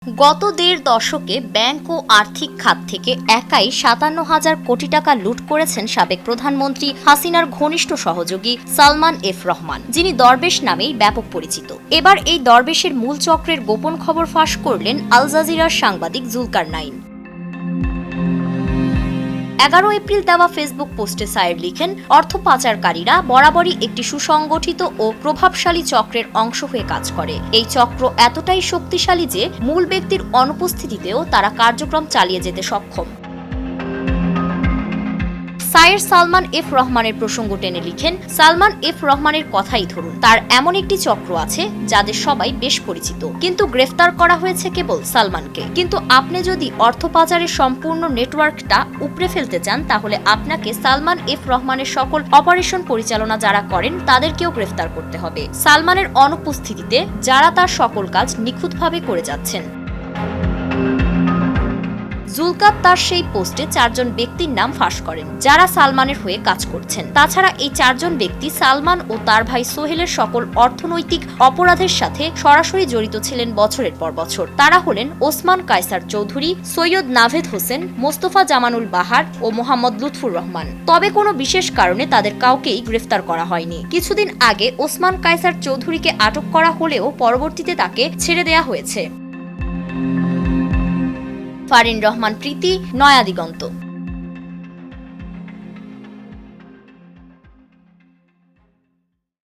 গত দেড় দশকে ব্যাংক ও আর্থিক খাত থেকে একাই ৫৭,০০০ কোটি টাকা লুট করেছেন সাবেক প্রধানমন্ত্রী হাসিনার ঘনিষ্ঠ সহযোগী সালমান এফ রহমান, যিনি দরবেশ নামেই ব্যাপক পরিচিত। এবার এই দরবেশের মূল চক্রের গোপন খবর ফাঁস করলেন আল জাজিরার সাংবাদিক জুলকারনাইন। ১১ এপ্রিল দেওয়া ফেসবুক পোস্টে সায়ের লিখেন, অর্থ পাচারকারীরা বরাবরই একটি সুসংগঠিত ও প্রভাবশালী চক্রের অংশ হয়ে কাজ করে। এই চক্র এতটাই শক্তিশালী যে মূল ব্যক্তির অনুপস্থিতিতেও তারা কার্যক্রম চালিয়ে যেতে সক্ষম। সায়ের সালমান এফ রহমানের প্রসঙ্গ টেনে লিখেন, সালমান এফ রহমানের কথাই ধরুন, তার এমন একটি চক্র আছে যাদের সবাই বেশ পরিচিত, কিন্তু গ্রেফতার করা হয়েছে কেবল সালমানকে। কিন্তু আপনি যদি অর্থ পাচারের সম্পূর্ণ নেটওয়ার্কটা উপড়ে ফেলতে চান, তাহলে আপনাকে সালমান এফ রহমানের সকল অপারেশন পরিচালনা যারা করেন তাদেরকেও গ্রেফতার করতে হবে, সালমানের অনুপস্থিতিতে যারা তার সকল কাজ নিখুঁতভাবে করে যাচ্ছেন। জুলকাত তার সেই পোস্টে ৪ জন ব্যক্তির নাম ফাঁস করেন যারা সালমানের হয়ে কাজ করছেন। তাছাড়া এই ৪ জন ব্যক্তি সালমান ও তার ভাই সোহেলের সকল অর্থনৈতিক অপরাধের সাথে সরাসরি জড়িত ছিলেন বছরের পর বছর। তারা হলেন ওসমান কায়সার চৌধুরী, সৈয়দ নাভেদ হোসেন, মোস্তফা জামানুল বাহার ও মোহাম্মদ লুৎফুর রহমান। তবে কোনো বিশেষ কারণে তাদের কাউকেই গ্রেফতার করা হয়নি। কিছুদিন আগে ওসমান কায়সার চৌধুরীকে আটক করা হলেও পরবর্তীতে তাকে ছেড়ে দেয়া হয়েছে। ফারিন রহমান প্রীতি, নয়া দিগন্ত।